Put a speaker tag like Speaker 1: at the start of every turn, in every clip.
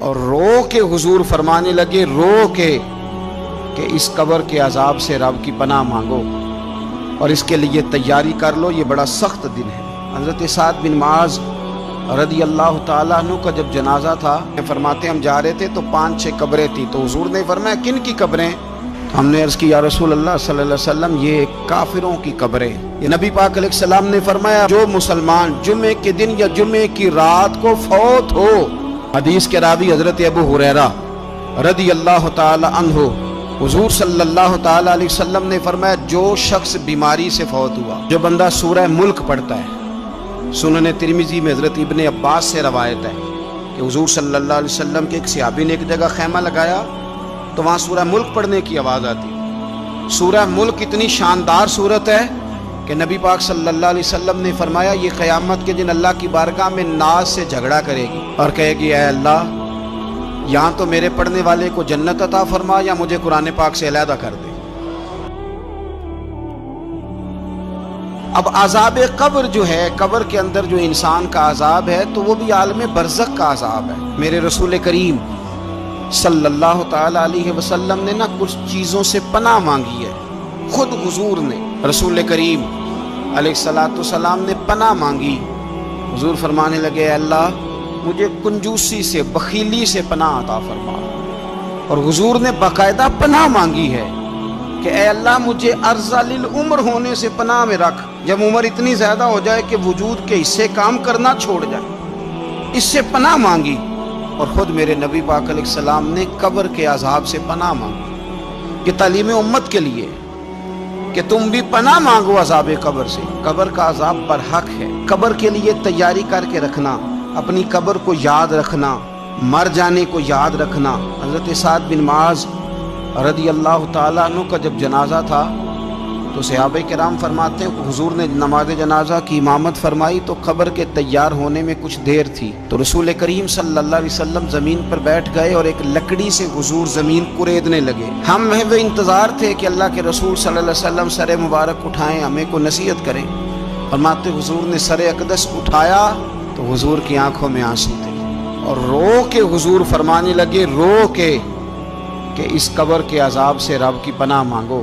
Speaker 1: اور رو کے حضور فرمانے لگے، رو کے کہ اس قبر کے عذاب سے رب کی پناہ مانگو اور اس کے لیے تیاری کر لو، یہ بڑا سخت دن ہے۔ حضرت سعد بن معاذ رضی اللہ تعالیٰ عنہ کا جب جنازہ تھا، فرماتے ہم جا رہے تھے تو 5-6 قبریں تھیں، تو حضور نے فرمایا کن کی قبریں؟ تو ہم نے عرض کی یا رسول اللہ صلی اللہ علیہ وسلم یہ کافروں کی قبریں۔ یہ نبی پاک علیہ السلام نے فرمایا جو مسلمان جمعے کے دن یا جمعے کی رات کو فوت ہو، حدیث کے راوی حضرت ابو ہریرہ رضی اللہ تعالی عنہ، حضور صلی اللہ تعالی علیہ وسلم نے فرمایا جو شخص بیماری سے فوت ہوا، جو بندہ سورہ ملک پڑھتا ہے، سنن ترمذی میں حضرت ابن عباس سے روایت ہے کہ حضور صلی اللہ علیہ وسلم کے ایک صحابی نے ایک جگہ خیمہ لگایا تو وہاں سورہ ملک پڑھنے کی آواز آتی۔ سورہ ملک اتنی شاندار صورت ہے کہ نبی پاک صلی اللہ علیہ وسلم نے فرمایا یہ قیامت کے دن اللہ کی بارگاہ میں ناز سے جھگڑا کرے گی اور کہے گی اے اللہ یہاں تو میرے پڑھنے والے کو جنت عطا فرما یا مجھے قرآن پاک سے علیحدہ کر دے۔ اب عذاب قبر جو ہے، قبر کے اندر جو انسان کا عذاب ہے تو وہ بھی عالم برزخ کا عذاب ہے۔ میرے رسول کریم صلی اللہ تعالی علیہ وسلم نے کچھ چیزوں سے پناہ مانگی ہے، خود حضور نے، رسول کریم علیہ السلام نے پناہ مانگی۔ حضور فرمانے لگے اے اللہ مجھے کنجوسی سے، بخیلی سے پناہ عطا فرما، اور حضور نے باقاعدہ پناہ مانگی ہے کہ اے اللہ مجھے ارذل العمر ہونے سے پناہ میں رکھ، جب عمر اتنی زیادہ ہو جائے کہ وجود کے حصے کام کرنا چھوڑ جائے، اس سے پناہ مانگی۔ اور خود میرے نبی پاک علیہ السلام نے قبر کے عذاب سے پناہ مانگی، کہ تعلیم امت کے لیے کہ تم بھی پناہ مانگو عذاب قبر سے۔ قبر کا عذاب برحق ہے، قبر کے لیے تیاری کر کے رکھنا، اپنی قبر کو یاد رکھنا، مر جانے کو یاد رکھنا۔ حضرت سعد بن معاذ رضی اللہ تعالیٰ عنہ کا جب جنازہ تھا تو صحابہ کرام فرماتے ہیں حضور نے نماز جنازہ کی امامت فرمائی تو قبر کے تیار ہونے میں کچھ دیر تھی، تو رسول کریم صلی اللہ علیہ وسلم زمین پر بیٹھ گئے اور ایک لکڑی سے حضور زمین کریدنے لگے۔ ہم محو انتظار تھے کہ اللہ کے رسول صلی اللہ علیہ وسلم سر مبارک اٹھائیں، ہمیں کو نصیحت کریں۔ فرماتے حضور نے سر اقدس اٹھایا تو حضور کی آنکھوں میں آنسو تھے، اور رو کے حضور فرمانے لگے، رو کے کہ اس قبر کے عذاب سے رب کی پناہ مانگو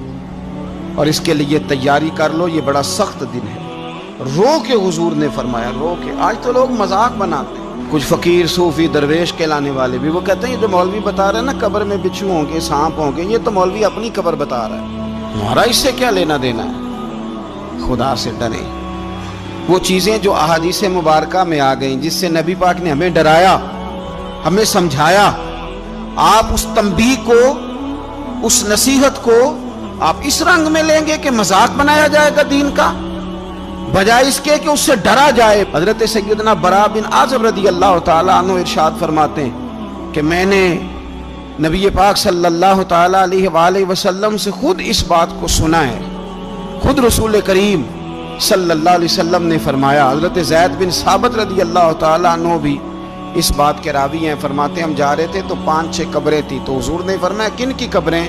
Speaker 1: اور اس کے لیے تیاری کر لو، یہ بڑا سخت دن ہے۔ رو کے حضور نے فرمایا، رو کے۔ آج تو لوگ مذاق بناتے ہیں، کچھ فقیر صوفی درویش کہلانے والے بھی، وہ کہتے ہیں یہ جو مولوی بتا رہا ہے نا قبر میں بچھو ہوں گے، سانپ ہوں گے، یہ تو مولوی اپنی قبر بتا رہا ہے، ہمارا اس سے کیا لینا دینا ہے۔ خدا سے ڈریں۔ وہ چیزیں جو احادیث مبارکہ میں آ گئیں، جس سے نبی پاک نے ہمیں ڈرایا، ہمیں سمجھایا، آپ اس تنبیہ کو، اس نصیحت کو آپ اس رنگ میں لیں گے کہ مذاق بنایا جائے گا دین کا، بجائے اس کے کہ اس سے ڈرا جائے۔ حضرت سیدنا براء بن عازب رضی اللہ تعالیٰ عنہ ارشاد فرماتے ہیں کہ میں نے نبی پاک صلی اللہ تعالیٰ علیہ وآلہ وسلم سے خود اس بات کو سنا ہے، خود رسول کریم صلی اللہ علیہ وسلم نے فرمایا۔ حضرت زید بن ثابت رضی اللہ تعالیٰ عنہ بھی اس بات کے راوی ہیں، فرماتے ہم جا رہے تھے تو 5-6 قبریں تھیں، تو حضور نے فرمایا کن کی قبریں؟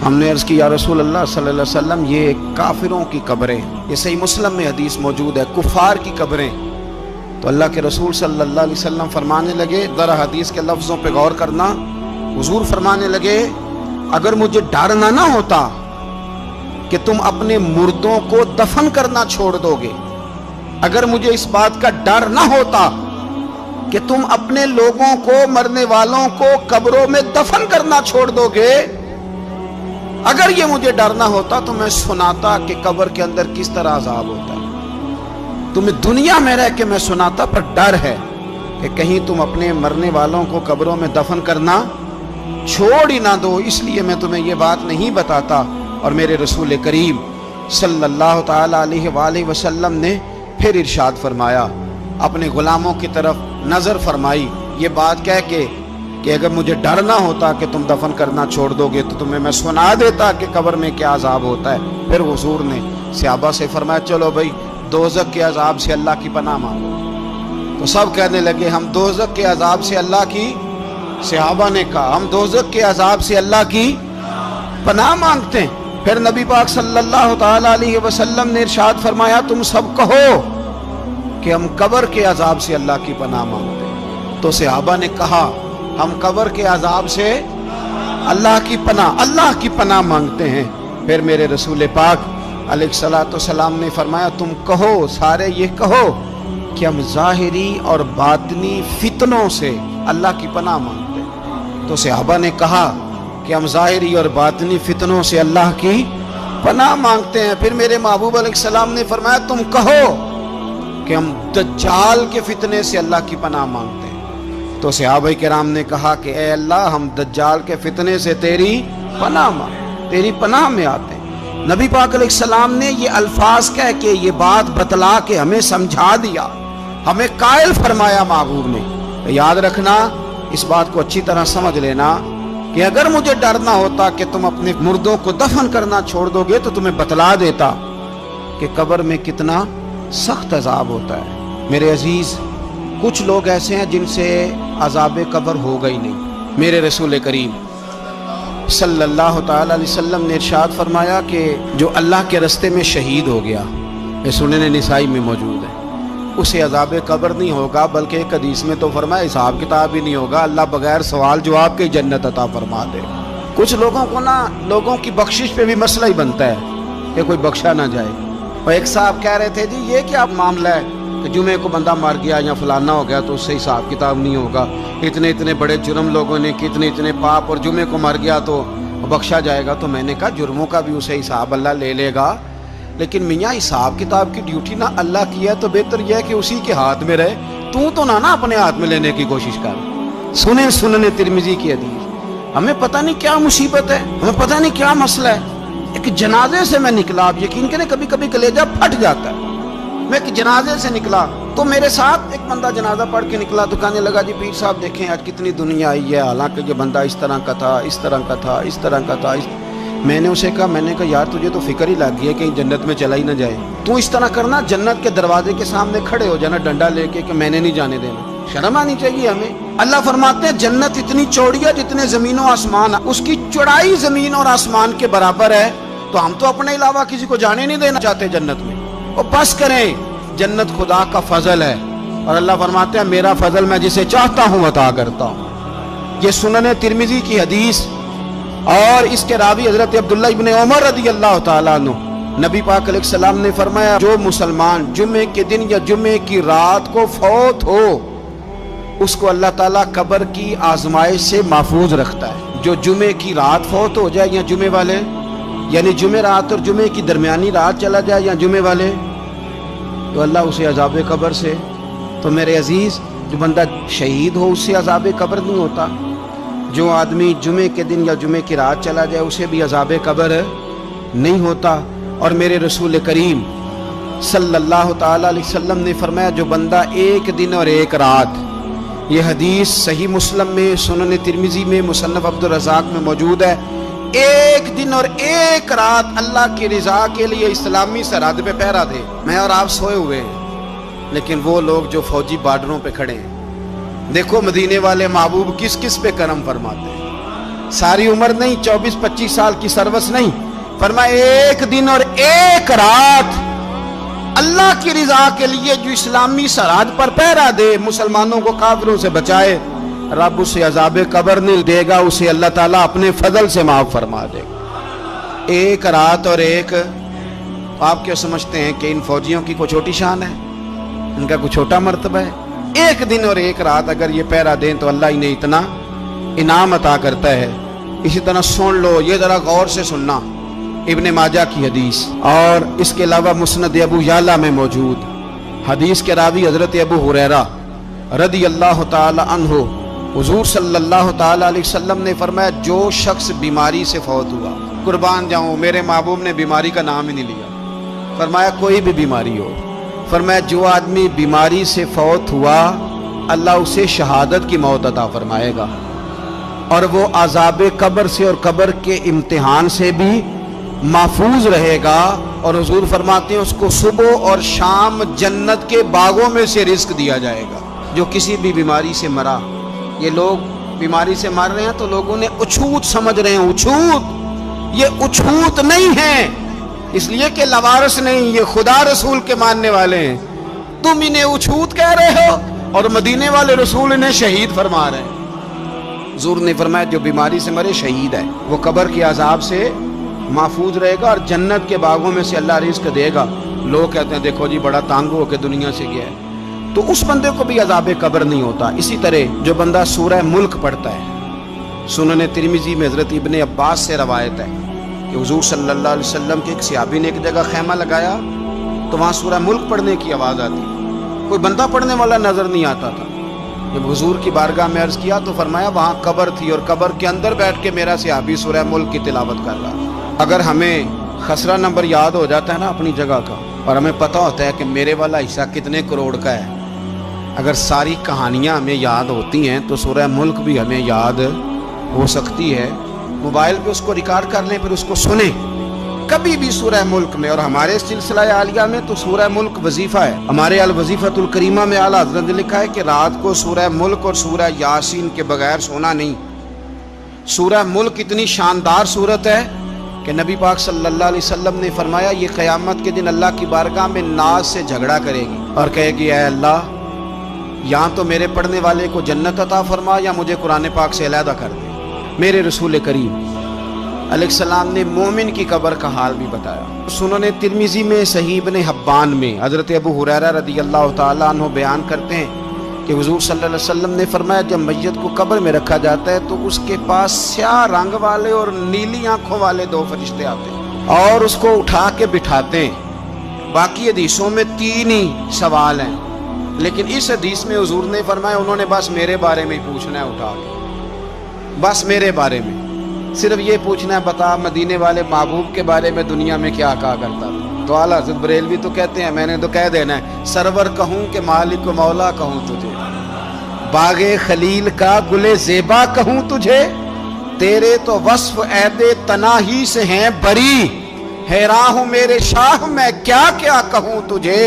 Speaker 1: ہم نے عرض کی یا رسول اللہ صلی اللہ علیہ وسلم یہ کافروں کی قبریں۔ یہ صحیح مسلم میں حدیث موجود ہے، کفار کی قبریں۔ تو اللہ کے رسول صلی اللہ علیہ وسلم فرمانے لگے، ذرا حدیث کے لفظوں پہ غور کرنا، حضور فرمانے لگے اگر مجھے ڈر نہ ہوتا کہ تم اپنے مردوں کو دفن کرنا چھوڑ دو گے، اگر مجھے اس بات کا ڈر نہ ہوتا کہ تم اپنے لوگوں کو، مرنے والوں کو قبروں میں دفن کرنا چھوڑ دو گے، اگر یہ مجھے ڈر نہ ہوتا تو میں سناتا کہ قبر کے اندر کس طرح عذاب ہوتا ہے، تمہیں دنیا میں رہ کے میں سناتا، پر ڈر ہے کہ کہیں تم اپنے مرنے والوں کو قبروں میں دفن کرنا چھوڑ ہی نہ دو، اس لیے میں تمہیں یہ بات نہیں بتاتا۔ اور میرے رسول کریم صلی اللہ تعالی علیہ وآلہ وسلم نے پھر ارشاد فرمایا، اپنے غلاموں کی طرف نظر فرمائی، یہ بات کہہ کے کہ اگر مجھے ڈر نہ ہوتا کہ تم دفن کرنا چھوڑ دو گے تو تمہیں میں سنا دیتا کہ قبر میں کیا عذاب ہوتا ہے۔ پھر حضور نے صحابہ سے فرمایا چلو بھائی دوزخ کے عذاب سے اللہ کی پناہ مانگو، تو سب کہنے لگے ہم دوزخ کے عذاب سے اللہ کی، صحابہ نے کہا ہم دوزخ کے عذاب سے اللہ کی پناہ مانگتے ہیں۔ پھر نبی پاک صلی اللہ تعالی علیہ وسلم نے ارشاد فرمایا تم سب کہو کہ ہم قبر کے عذاب سے اللہ کی پناہ مانگتے ہیں۔ تو صحابہ نے کہا ہم قبر کے عذاب سے اللہ کی پناہ مانگتے ہیں۔ پھر میرے رسول پاک علیہ الصلوۃ والسلام نے فرمایا تم کہو، سارے یہ کہو کہ ہم ظاہری اور باطنی فتنوں سے اللہ کی پناہ مانگتے ہیں۔ تو صحابہ نے کہا کہ ہم ظاہری اور باطنی فتنوں سے اللہ کی پناہ مانگتے ہیں۔ پھر میرے محبوب علیہ السلام نے فرمایا تم کہو کہ ہم دجال کے فتنے سے اللہ کی پناہ مانگتے ہیں۔ تو صحابہ کرام نے کہا کہ اے اللہ ہم دجال کے فتنے سے تیری پناہ تیری پناہ میں آتے ہیں۔ نبی پاک علیہ السلام نے یہ الفاظ کہہ کے یہ بات بتلا کے ہمیں سمجھا دیا، ہمیں قائل فرمایا محبوب نے۔ یاد رکھنا، اس بات کو اچھی طرح سمجھ لینا کہ اگر مجھے ڈر نہ ہوتا کہ تم اپنے مردوں کو دفن کرنا چھوڑ دو گے تو تمہیں بتلا دیتا کہ قبر میں کتنا سخت عذاب ہوتا ہے۔ میرے عزیز، کچھ لوگ ایسے ہیں جن سے عذاب قبر ہوگا ہی نہیں۔ میرے رسول کریم صلی اللہ تعالی علیہ وسلم نے ارشاد فرمایا کہ جو اللہ کے رستے میں شہید ہو گیا، یہ سنن نسائی میں موجود ہے، اسے عذاب قبر نہیں ہوگا، بلکہ ایک حدیث میں تو فرمایا حساب کتاب ہی نہیں ہوگا، اللہ بغیر سوال جواب کے جنت عطا فرما دے۔ کچھ لوگوں کو لوگوں کی بخشش پہ بھی مسئلہ ہی بنتا ہے کہ کوئی بخشا نہ جائے۔ اور ایک صاحب کہہ رہے تھے جی یہ کیا معاملہ ہے کہ جمعے کو بندہ مر گیا یا فلانا ہو گیا تو اس سے حساب کتاب نہیں ہوگا، اتنے بڑے جرم لوگوں نے کی، اتنے پاپ، اور جمعے کو مر گیا تو بخشا جائے گا۔ تو میں نے کہا جرموں کا بھی اسے حساب اللہ لے لے گا، لیکن میاں حساب کتاب کی ڈیوٹی نہ اللہ کی ہے تو بہتر یہ ہے کہ اسی کے ہاتھ میں رہے، تو نہ اپنے ہاتھ میں لینے کی کوشش کر۔ سنن ترمذی کی حدیث۔ ہمیں پتہ نہیں کیا مصیبت ہے، ہمیں پتہ نہیں کیا مسئلہ ہے۔ ایک جنازے سے میں نکلا، آپ یقین کریں کبھی کبھی کلیجہ پھٹ جاتا ہے۔ میں ایک جنازے سے نکلا تو میرے ساتھ ایک بندہ جنازہ پڑھ کے نکلا تو کہنے لگا جی پیر صاحب دیکھیں آج کتنی دنیا آئی ہے، حالانکہ یہ بندہ اس طرح کا تھا، اس طرح کا تھا، اس طرح کا تھا۔ میں نے اسے کہا یار تجھے تو فکر ہی لگ گئی ہے کہیں جنت میں چلا ہی نہ جائے، تو اس طرح کرنا جنت کے دروازے کے سامنے کھڑے ہو جانا ڈنڈا لے کے کہ میں نے نہیں جانے دینا۔ شرم آنی چاہیے ہمیں۔ اللہ فرماتے ہیں جنت اتنی چوڑی ہے جتنے زمین و آسمان، اس کی چوڑائی زمین اور آسمان کے برابر ہے، تو ہم تو اپنے علاوہ کسی کو جانے نہیں دینا چاہتے جنت میں۔ اور بس کریں، جنت خدا کا فضل ہے، اور اللہ فرماتے ہیں میرا فضل میں جسے چاہتا ہوں عطا کرتا ہوں۔ یہ سنن ترمذی کی حدیث، اور اس کے راوی حضرت عبداللہ ابن عمر رضی اللہ تعالیٰ عنہ، نبی پاک علیہ السلام نے فرمایا جو مسلمان جمعے کے دن یا جمعے کی رات کو فوت ہو اس کو اللہ تعالیٰ قبر کی آزمائش سے محفوظ رکھتا ہے۔ جو جمعے کی رات فوت ہو جائے یا جمعے والے، یعنی جمعے رات اور جمعے کی درمیانی رات چلا جائے یا جمعے والے، تو اللہ اسے عذاب قبر سے، تو میرے عزیز جو بندہ شہید ہو اس سے عذاب قبر نہیں ہوتا، جو آدمی جمعے کے دن یا جمعے کی رات چلا جائے اسے بھی عذاب قبر نہیں ہوتا۔ اور میرے رسول کریم صلی اللہ تعالی علیہ وسلم نے فرمایا جو بندہ ایک دن اور ایک رات، یہ حدیث صحیح مسلم میں، سنن ترمذی میں، مصنف عبدالرزاق میں موجود ہے، ایک دن اور ایک رات اللہ کی رضا کے لیے اسلامی سرحد پہ پہرا دے۔ میں اور آپ سوئے ہوئے ہیں، لیکن وہ لوگ جو فوجی بارڈروں پہ کھڑے ہیں، دیکھو مدینے والے محبوب کس کس پہ کرم فرماتے ہیں۔ ساری عمر نہیں، 24-25 سال کی سروس نہیں، فرمایا ایک دن اور ایک رات اللہ کی رضا کے لیے جو اسلامی سرحد پر پہرا دے، مسلمانوں کو کافروں سے بچائے، رب اسے عذاب قبر نہیں دے گا، اسے اللہ تعالیٰ اپنے فضل سے معاف فرما دے گا۔ ایک رات اور ایک، آپ کیا سمجھتے ہیں کہ ان فوجیوں کی کوئی چھوٹی شان ہے، ان کا کوئی چھوٹا مرتبہ ہے؟ ایک دن اور ایک رات اگر یہ پہرا دیں تو اللہ انہیں اتنا انعام عطا کرتا ہے۔ اسی طرح سن لو، یہ ذرا غور سے سننا، ابن ماجہ کی حدیث، اور اس کے علاوہ مسند ابو یعلا میں موجود حدیث کے راوی حضرت ابو ہریرہ رضی اللہ تعالی عنہ، حضور صلی اللہ تعالی علیہ وسلم نے فرمایا جو شخص بیماری سے فوت ہوا، قربان جاؤں میرے محبوب نے بیماری کا نام ہی نہیں لیا، فرمایا کوئی بھی بیماری ہو، فرمایا جو آدمی بیماری سے فوت ہوا اللہ اسے شہادت کی موت عطا فرمائے گا، اور وہ عذاب قبر سے اور قبر کے امتحان سے بھی محفوظ رہے گا، اور حضور فرماتے ہیں اس کو صبح اور شام جنت کے باغوں میں سے رزق دیا جائے گا۔ جو کسی بھی بیماری سے مرا، یہ لوگ بیماری سے مر رہے ہیں تو لوگوں نے اچھوت سمجھ رہے ہیں، اچھوت، یہ اچھوت نہیں ہے، اس لیے کہ لوارث نہیں، یہ خدا رسول کے ماننے والے ہیں، تم انہیں اچھوت کہہ رہے ہو اور مدینے والے رسول انہیں شہید فرما رہے ہیں۔ حضور نے فرمایا جو بیماری سے مرے شہید ہے، وہ قبر کے عذاب سے محفوظ رہے گا اور جنت کے باغوں میں سے اللہ رزق دے گا۔ لوگ کہتے ہیں دیکھو جی بڑا تانگ ہو کے دنیا سے گیا ہے، تو اس بندے کو بھی عذاب قبر نہیں ہوتا۔ اسی طرح جو بندہ سورہ ملک پڑھتا ہے، سنن ترمذی میں حضرت ابن عباس سے روایت ہے کہ حضور صلی اللہ علیہ وسلم کے ایک صحابی نے ایک جگہ خیمہ لگایا تو وہاں سورہ ملک پڑھنے کی آواز آتی، کوئی بندہ پڑھنے والا نظر نہیں آتا تھا۔ جب حضور کی بارگاہ میں عرض کیا تو فرمایا وہاں قبر تھی اور قبر کے اندر بیٹھ کے میرا صحابی سورہ ملک کی تلاوت کر رہا۔ اگر ہمیں خسرہ نمبر یاد ہو جاتا ہے نا اپنی جگہ کا، اور ہمیں پتہ ہوتا ہے کہ میرے والا حصہ کتنے کروڑ کا ہے، اگر ساری کہانیاں ہمیں یاد ہوتی ہیں تو سورہ ملک بھی ہمیں یاد ہو سکتی ہے۔ موبائل پہ اس کو ریکارڈ کر لیں، پھر اس کو سنیں کبھی بھی سورہ ملک میں۔ اور ہمارے سلسلہ عالیہ میں تو سورہ ملک وظیفہ ہے۔ ہمارے الوظیفۃ الکریمہ میں اعلیٰ حضرت نے لکھا ہے کہ رات کو سورہ ملک اور سورہ یاسین کے بغیر سونا نہیں۔ سورہ ملک اتنی شاندار صورت ہے کہ نبی پاک صلی اللہ علیہ وسلم نے فرمایا یہ قیامت کے دن اللہ کی بارگاہ میں ناز سے جھگڑا کرے گی اور کہے گی اے اللہ، یا تو میرے پڑھنے والے کو جنت عطا فرما یا مجھے قرآن پاک سے علیحدہ کر دے۔ میرے رسول کریم علیہ السلام نے مومن کی قبر کا حال بھی بتایا۔ سنن ترمذی میں، صحیح ابن حبان میں حضرت ابو ہریرہ رضی اللہ تعالیٰ عنہ بیان کرتے ہیں کہ حضور صلی اللہ علیہ وسلم نے فرمایا جب میت کو قبر میں رکھا جاتا ہے تو اس کے پاس سیاہ رنگ والے اور نیلی آنکھوں والے دو فرشتے آتے ہیں اور اس کو اٹھا کے بٹھاتے ہیں۔ باقی حدیثوں میں 3 ہی سوال ہیں، لیکن اس حدیث میں حضور نے فرمایا انہوں نے بس میرے بارے میں ہی پوچھنا ہے، اٹھا کے بس میرے بارے میں صرف یہ پوچھنا ہے بتا مدینے والے محبوب کے بارے میں دنیا میں کیا کہا کرتا تھا۔ تو اعلیٰ حضرت بریلوی تو کہتے ہیں میں نے تو کہہ دینا ہے سرور کہوں کہ مالک و مولا کہوں تجھے، باغ خلیل کا گل زیبا کہوں تجھے، تیرے تو وصف عید تناہی سے ہیں بری، حیراں ہوں میرے شاہ میں کیا کیا کہوں تجھے،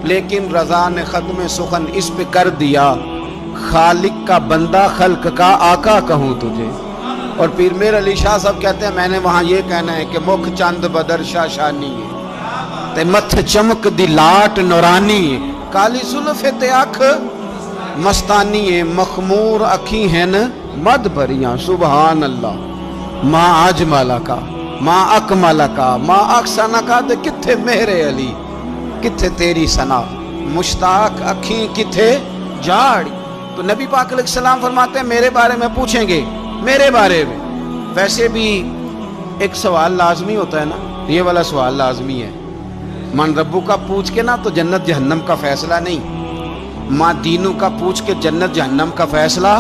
Speaker 1: لیکن رضا نے ختم سخن اس پہ کر دیا، خالق کا بندہ خلق کا آقا کہوں تجھے۔ اور پیر میر علی شاہ صاحب کہتے ہیں میں نے وہاں یہ کہنا ہے کہ مکھ چند بدر شاشانی ہے تے متھ چمک دی لاٹ نورانی ہے، کالی زلف تے اکھ مستانی ہے، مخمور اکھی ہیں مد بھریاں، سبحان اللہ، ماں اجمل کا ماں اکمل کا ماں احسن کا، تے کتھے میرے علی کتھے تیری ثنا، مشتاق اکھیں کتھے جاڑی۔ تو نبی پاک علیہ السلام فرماتے ہیں میرے بارے میں پوچھیں گے، میرے بارے میں۔ ویسے بھی ایک سوال لازمی ہوتا ہے نا، یہ والا سوال لازمی ہے، من ربو کا پوچھ کے نا تو جنت جہنم کا فیصلہ نہیں، ماں دینو کا پوچھ کے جنت جہنم کا فیصلہ۔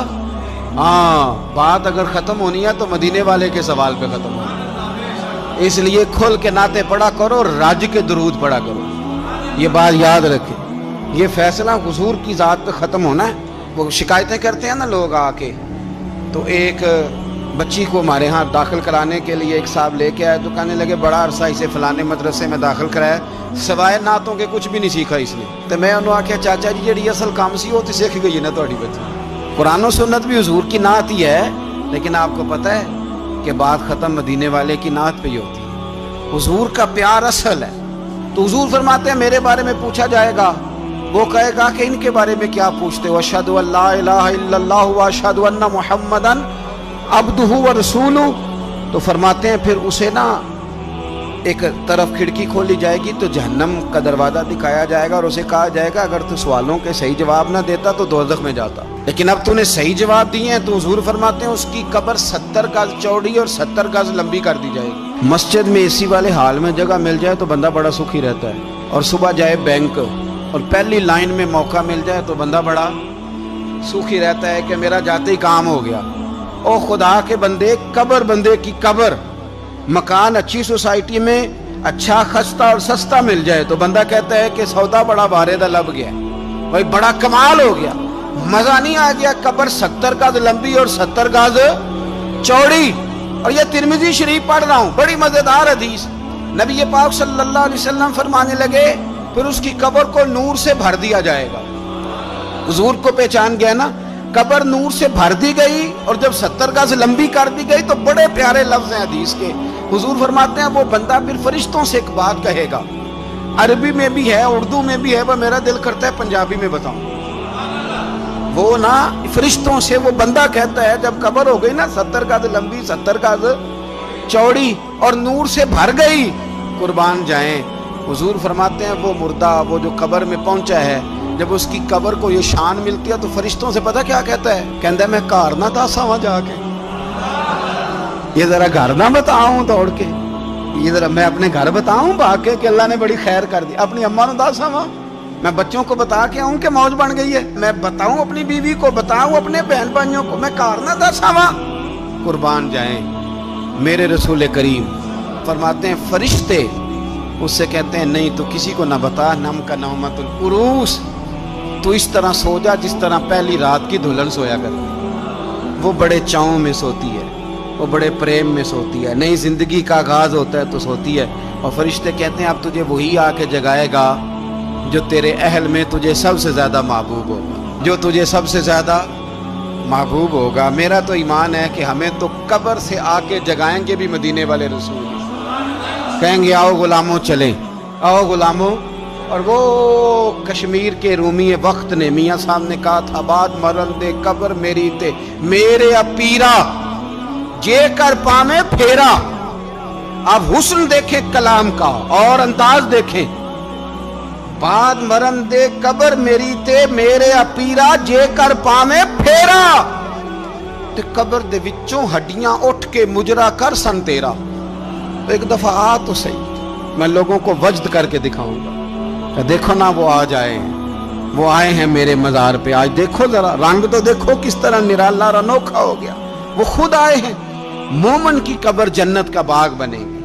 Speaker 1: ہاں بات اگر ختم ہونی ہے تو مدینے والے کے سوال پہ ختم ہونی، اس لیے کھل کے نعتیں پڑھا کرو، راج کے درود پڑھا کرو، یہ بات یاد رکھیں، یہ فیصلہ حضور کی ذات پہ ختم ہونا ہے۔ وہ شکایتیں کرتے ہیں نا لوگ آ کے، تو ایک بچی کو ہمارے ہاں داخل کرانے کے لیے ایک صاحب لے کے آئے تو کہنے لگے بڑا عرصہ اسے فلانے مدرسے میں داخل کرایا، سوائے نعتوں کے کچھ بھی نہیں سیکھا اس نے۔ تو میں انہوں آکھیا چاچا جی جڑی اصل کام سی وہ تو سیکھ گئی نا تہاڈی بچی، قرآن و سنت بھی حضور کی نعت ہی ہے، لیکن آپ کو پتہ ہے کہ بات ختم مدینے والے کی نعت پہ ہی ہوتی ہے، حضور کا پیار اصل ہے۔ تو حضور فرماتے ہیں میرے بارے میں پوچھا جائے گا، وہ کہے گا کہ ان کے بارے میں کیا پوچھتے ہو، اشہد ان لا الہ الا اللہ واشہد ان محمدن عبدہ ورسولہ۔ تو فرماتے ہیں پھر اسے نا ایک طرف کھڑکی کھولی جائے گی تو جہنم کا دروازہ دکھایا جائے گا اور اسے کہا جائے گا اگر تو سوالوں کے صحیح جواب نہ دیتا تو دوزخ میں جاتا، لیکن اب تو نے صحیح جواب دیے ہیں۔ تو حضور فرماتے ہیں اس کی قبر 70 گز چوڑی اور 70 گز لمبی کر دی جائے گی۔ مسجد میں اسی والے حال میں جگہ مل جائے تو بندہ بڑا سکھی رہتا ہے، اور صبح جائے بینک اور پہلی لائن میں موقع مل جائے تو بندہ بڑا سکھی رہتا ہے کہ میرا جاتے ہی کام ہو گیا۔ او خدا کے بندے، قبر بندے کی قبر، مکان اچھی سوسائٹی میں اچھا خستہ اور سستا مل جائے تو بندہ کہتا ہے کہ سودا بڑا بھارے دا لب گیا، بھائی بڑا کمال ہو گیا، مزہ نہیں آ گیا۔ قبر 70 گز لمبی اور 70 گز چوڑی، اور یہ ترمذی شریف پڑھ رہا ہوں، بڑی مزیدار حدیث۔ نبی پاک صلی اللہ علیہ وسلم فرمانے لگے پھر اس کی قبر کو نور سے بھر دیا جائے گا۔ حضور کو پہچان گیا نا، قبر نور سے بھر دی گئی اور جب 70 گز لمبی کر دی گئی تو بڑے پیارے لفظ ہیں حدیث کے۔ حضور فرماتے ہیں وہ بندہ پھر فرشتوں سے ایک بات کہے گا، عربی میں بھی ہے، اردو میں بھی ہے، وہ میرا دل کرتا ہے پنجابی میں بتاؤں۔ وہ نا فرشتوں سے وہ بندہ کہتا ہے جب قبر ہو گئی نا 70 گز لمبی 70 گز چوڑی اور نور سے بھر گئی، قربان جائیں، حضور فرماتے ہیں وہ مردہ وہ جو قبر میں پہنچا ہے، جب اس کی قبر کو یہ شان ملتی ہے تو فرشتوں سے پتہ کیا کہتا ہے؟ کہتا ہے میں گھر نہ داسا وہاں جا کے، یہ ذرا گھر نہ بتاؤں دوڑ کے، یہ ذرا میں اپنے گھر بتاؤں بھاگ کے کہ اللہ نے بڑی خیر کر دی، اپنی اماں نو داسا وہاں، میں بچوں کو بتا کے آؤں کہ موج بن گئی ہے، میں بتاؤں اپنی بیوی کو، بتاؤں اپنے بہن بھائیوں کو، میں گھر نہ داسا وہاں۔ قربان جائیں، میرے رسول کریم فرماتے ہیں فرشتے اس سے کہتے ہیں نہیں تو کسی کو نہ بتا، نم کا نومت العروس، تو اس طرح سو جا جس طرح پہلی رات کی دلہن سویا کرتی، وہ بڑے چاؤں میں سوتی ہے، وہ بڑے پریم میں سوتی ہے، نئی زندگی کا آغاز ہوتا ہے تو سوتی ہے، اور فرشتے کہتے ہیں اب تجھے وہی آ کے جگائے گا جو تیرے اہل میں تجھے سب سے زیادہ محبوب ہوگا، جو تجھے سب سے زیادہ محبوب ہوگا۔ میرا تو ایمان ہے کہ ہمیں تو قبر سے آ کے جگائیں گے بھی مدینے والے رسول، کہیں گے آؤ غلاموں چلیں، آؤ غلاموں۔ اور وہ کشمیر کے رومی وقت نے میاں صاحب نے کہا تھا بعد مرن دے قبر میری تے میرے اپیرا جے کر پامے پھیرا۔ اب حسن دیکھیں کلام کا اور انداز دیکھیں، بعد مرن دے قبر میری تے میرے اپیرا جے کر پامے پھیرا، تے قبر دے وچوں ہڈیاں اٹھ کے مجرا کر سن تیرا۔ ایک دفعہ آ تو صحیح، میں لوگوں کو وجد کر کے دکھاؤں گا کہ دیکھو نا وہ آ جائے ہیں، وہ آئے ہیں میرے مزار پہ، آج دیکھو ذرا رنگ تو دیکھو کس طرح نرالا اور انوکھا ہو گیا، وہ خود آئے ہیں۔ مومن کی قبر جنت کا باغ بنے گی۔